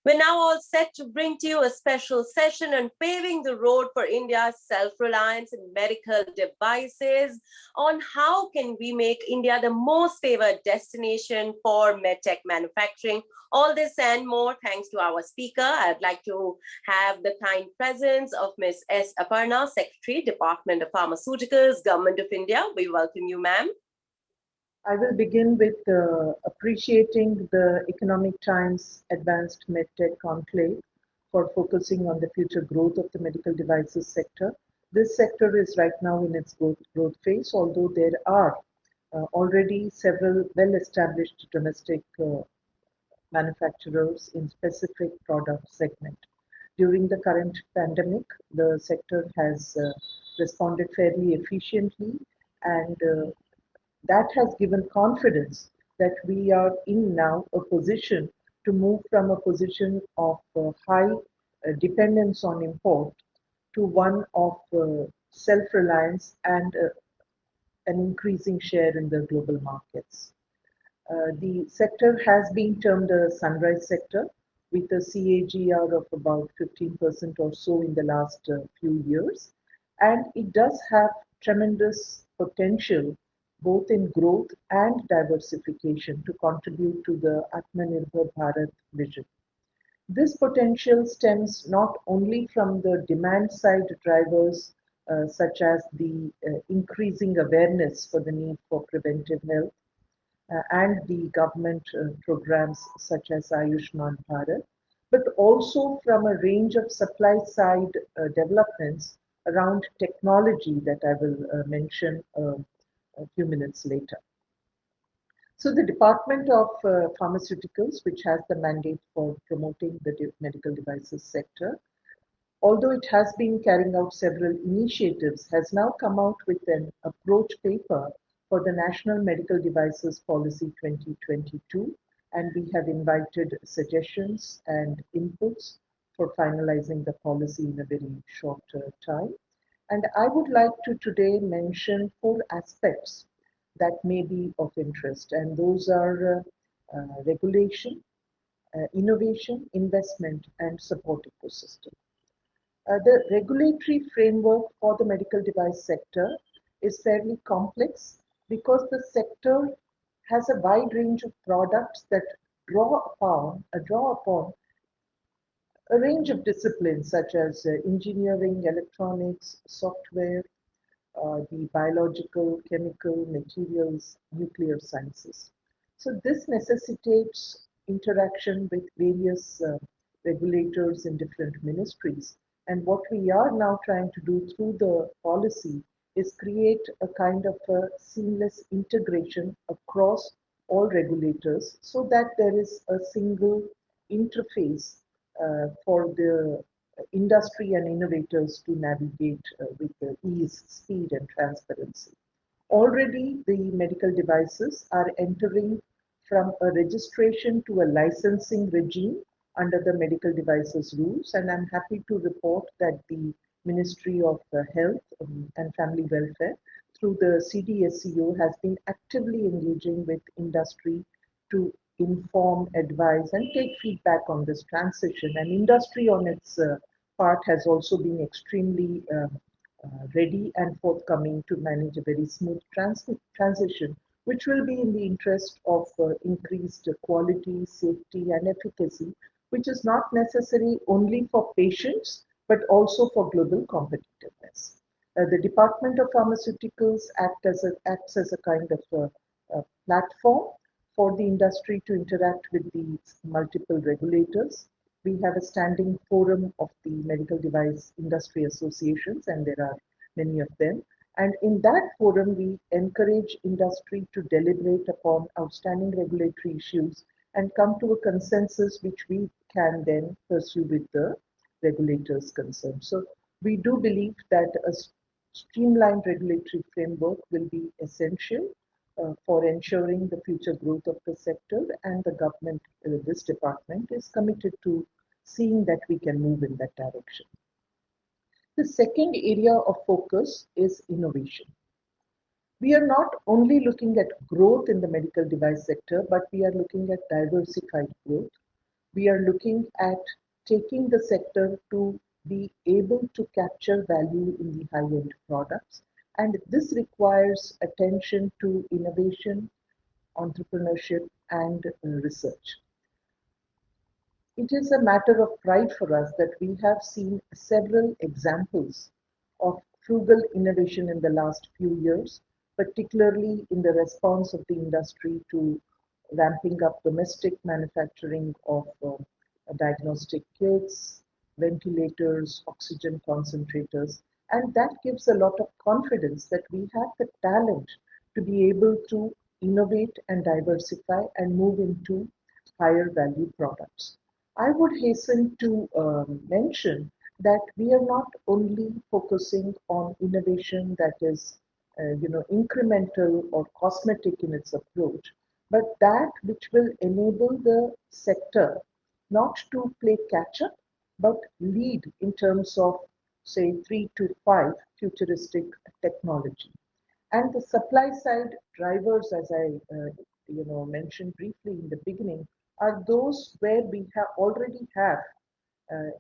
We're now all set to bring to you a special session on paving the road for India's self-reliance in medical devices, on how can we make India the most favored destination for MedTech manufacturing. All this and more thanks to our speaker. I'd like to have the kind presence of Ms. S. Aparna, Secretary, Department of Pharmaceuticals, Government of India. We welcome you, ma'am. I will begin with appreciating the Economic Times Advanced MedTech Conclave for focusing on the future growth of the medical devices sector. This sector is right now in its growth phase, although there are already several well-established domestic manufacturers in specific product segment. During the current pandemic, the sector has responded fairly efficiently and that has given confidence that we are in now a position to move from a position of high dependence on import to one of self-reliance and an increasing share in the global markets. The sector has been termed a sunrise sector with a CAGR of about 15% or so in the last few years. And it does have tremendous potential both in growth and diversification to contribute to the Atmanirbhar Bharat vision. This potential stems not only from the demand side drivers such as the increasing awareness for the need for preventive health and the government programs such as Ayushman Bharat, but also from a range of supply side developments around technology that I will mention a few minutes later. So the Department of Pharmaceuticals, which has the mandate for promoting the medical devices sector, although it has been carrying out several initiatives, has now come out with an approach paper for the National Medical Devices Policy 2022, and we have invited suggestions and inputs for finalizing the policy in a very short time. And I would like to today mention four aspects that may be of interest, and those are regulation, innovation, investment, and support ecosystem. The regulatory framework for the medical device sector is fairly complex because the sector has a wide range of products that draw upon a range of disciplines such as engineering, electronics, software, the biological, chemical, materials, nuclear sciences. So this necessitates interaction with various regulators in different ministries. And what we are now trying to do through the policy is create a kind of a seamless integration across all regulators so that there is a single interface for the industry and innovators to navigate with ease, speed, and transparency. Already, the medical devices are entering from a registration to a licensing regime under the medical devices rules, and I'm happy to report that the Ministry of Health and Family Welfare, through the CDSCO, has been actively engaging with industry to inform, advise, and take feedback on this transition. And industry on its part has also been extremely ready and forthcoming to manage a very smooth transition, which will be in the interest of increased quality, safety, and efficacy, which is not necessary only for patients, but also for global competitiveness. The Department of Pharmaceuticals acts as a kind of a platform for the industry to interact with these multiple regulators. We have a standing forum of the medical device industry associations, and there are many of them. And in that forum, we encourage industry to deliberate upon outstanding regulatory issues and come to a consensus which we can then pursue with the regulators concerned. So we do believe that a streamlined regulatory framework will be essential for ensuring the future growth of the sector, and the government, this department, is committed to seeing that we can move in that direction. The second area of focus is innovation. We are not only looking at growth in the medical device sector, but we are looking at diversified growth. We are looking at taking the sector to be able to capture value in the high-end products, and this requires attention to innovation, entrepreneurship, and research. It is a matter of pride for us that we have seen several examples of frugal innovation in the last few years, particularly in the response of the industry to ramping up domestic manufacturing of diagnostic kits, ventilators, oxygen concentrators, and that gives a lot of confidence that we have the talent to be able to innovate and diversify and move into higher value products. I would hasten to mention that we are not only focusing on innovation that is, incremental or cosmetic in its approach, but that which will enable the sector not to play catch up, but lead in terms of, say, 3 to 5 futuristic technology. And the supply side drivers, as I mentioned briefly in the beginning, are those where we have already have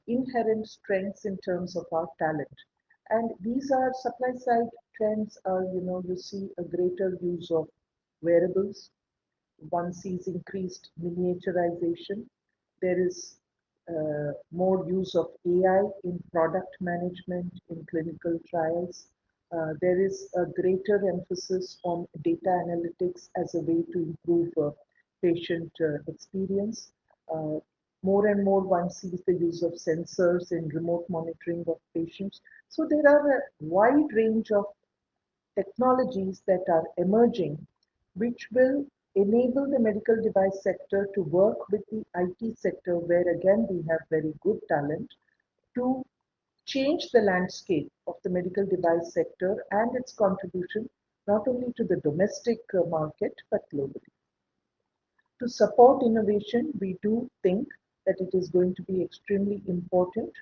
inherent strengths in terms of our talent. And these are supply side trends are, you see a greater use of wearables, one sees increased miniaturization. There is more use of AI in product management, in clinical trials. There is a greater emphasis on data analytics as a way to improve patient experience. Uh, More and more, one sees the use of sensors in remote monitoring of patients. So there are a wide range of technologies that are emerging, which will enable the medical device sector to work with the IT sector, where again we have very good talent, to change the landscape of the medical device sector and its contribution not only to the domestic market but globally. To support innovation, we do think that it is going to be extremely important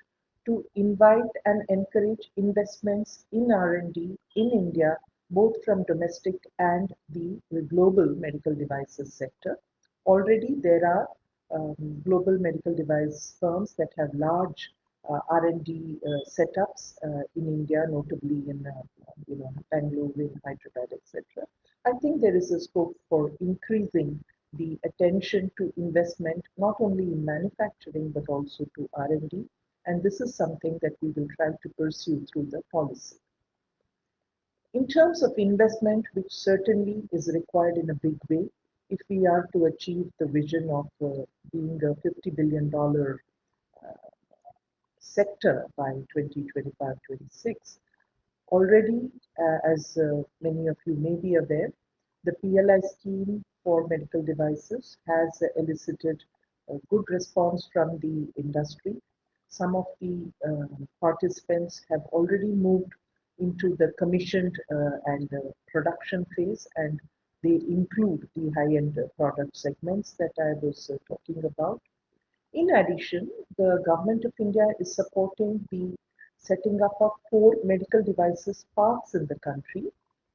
to invite and encourage investments in R&D in India, both from domestic and the global medical devices sector. Already there are global medical device firms that have large R&D setups in India, notably in Bangalore, in Hyderabad, etc. I think there is a scope for increasing the attention to investment not only in manufacturing but also to R&D, and this is something that we will try to pursue through the policy. In terms of investment, which certainly is required in a big way, if we are to achieve the vision of being a $50 billion sector by 2025-26, already, as many of you may be aware, the PLI scheme for medical devices has elicited a good response from the industry. Some of the participants have already moved into the commissioned and production phase, and they include the high-end product segments that I was talking about. In addition, the Government of India is supporting the setting up of 4 medical devices parks in the country.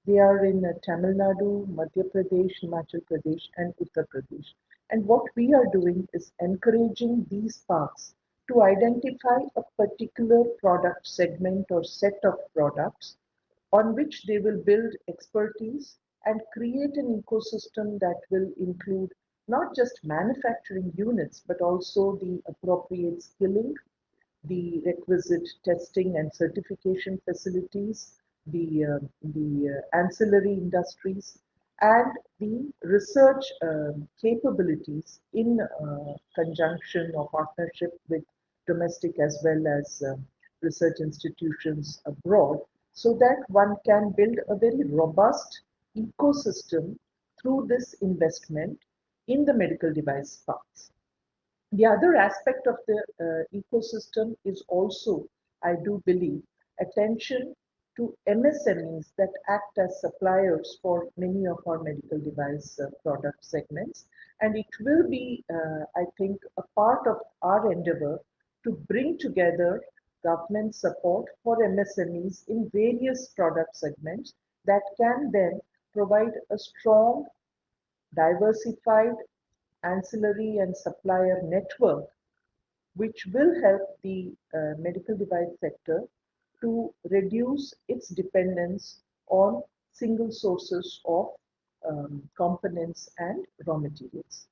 They are in Tamil Nadu, Madhya Pradesh, Himachal Pradesh, and Uttar Pradesh. And what we are doing is encouraging these parks to identify a particular product segment or set of products on which they will build expertise and create an ecosystem that will include not just manufacturing units, but also the appropriate skilling, the requisite testing and certification facilities, the ancillary industries, and the research capabilities in conjunction or partnership with domestic as well as research institutions abroad, so that one can build a very robust ecosystem through this investment in the medical device parks. The other aspect of the ecosystem is also, I do believe, attention to MSMEs that act as suppliers for many of our medical device product segments. And it will be, I think, a part of our endeavor to bring together government support for MSMEs in various product segments that can then provide a strong, diversified, ancillary and supplier network, which will help the medical device sector to reduce its dependence on single sources of components and raw materials.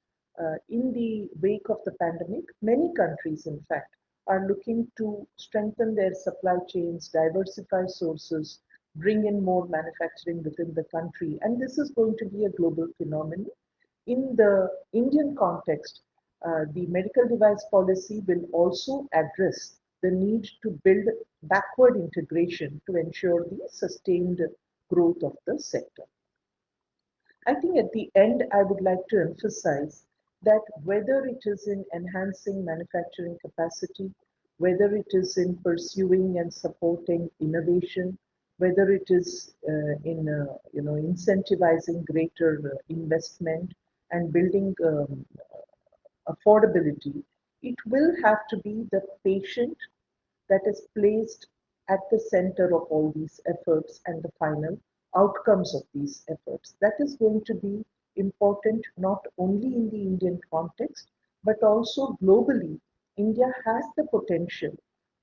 In the wake of the pandemic, many countries, in fact, are looking to strengthen their supply chains, diversify sources, bring in more manufacturing within the country, and this is going to be a global phenomenon. In the Indian context, the medical device policy will also address the need to build backward integration to ensure the sustained growth of the sector. I think at the end, I would like to emphasize that whether it is in enhancing manufacturing capacity, whether it is in pursuing and supporting innovation, whether it is in incentivizing greater investment and building affordability, it will have to be the patient that is placed at the center of all these efforts and the final outcomes of these efforts. That is going to be important not only in the Indian context, but also globally. India has the potential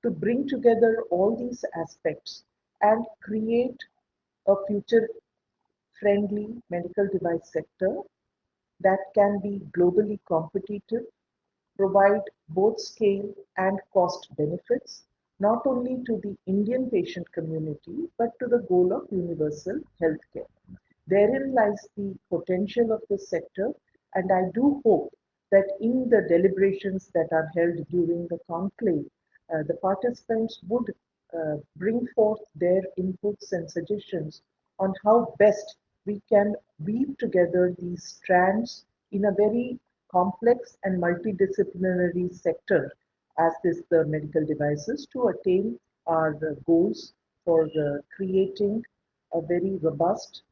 to bring together all these aspects and create a future friendly medical device sector that can be globally competitive, provide both scale and cost benefits, not only to the Indian patient community, but to the goal of universal healthcare. Therein lies the potential of the sector, and I do hope that in the deliberations that are held during the conclave, the participants would bring forth their inputs and suggestions on how best we can weave together these strands in a very complex and multidisciplinary sector as is the medical devices to attain our goals for creating a very robust,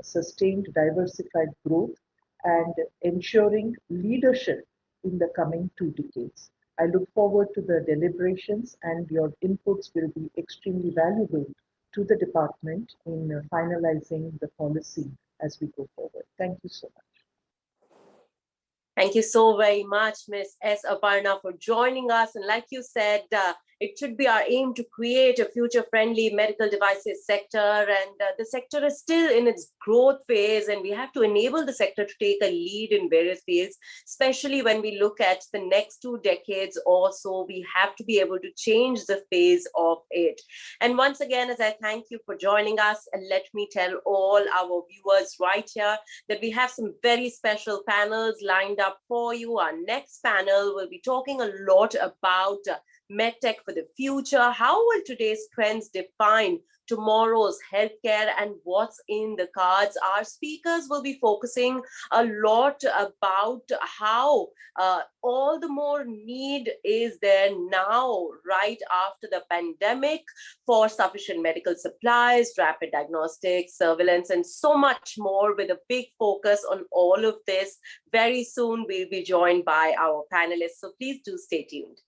sustained, diversified growth and ensuring leadership in the coming 2 decades. I look forward to the deliberations and your inputs will be extremely valuable to the department in finalizing the policy as we go forward. Thank you so much. Thank you so very much, Ms. S. Aparna, for joining us. And like you said, it should be our aim to create a future-friendly medical devices sector. And the sector is still in its growth phase, and we have to enable the sector to take a lead in various fields, especially when we look at the next 2 decades or so. We have to be able to change the phase of it. And once again, as I thank you for joining us, and let me tell all our viewers right here that we have some very special panels lined up for you. Our next panel will be talking a lot about MedTech for the future. How will today's trends define tomorrow's healthcare and what's in the cards? Our speakers will be focusing a lot about how all the more need is there now, right after the pandemic, for sufficient medical supplies, rapid diagnostics, surveillance, and so much more, with a big focus on all of this. Very soon, we'll be joined by our panelists. So please do stay tuned.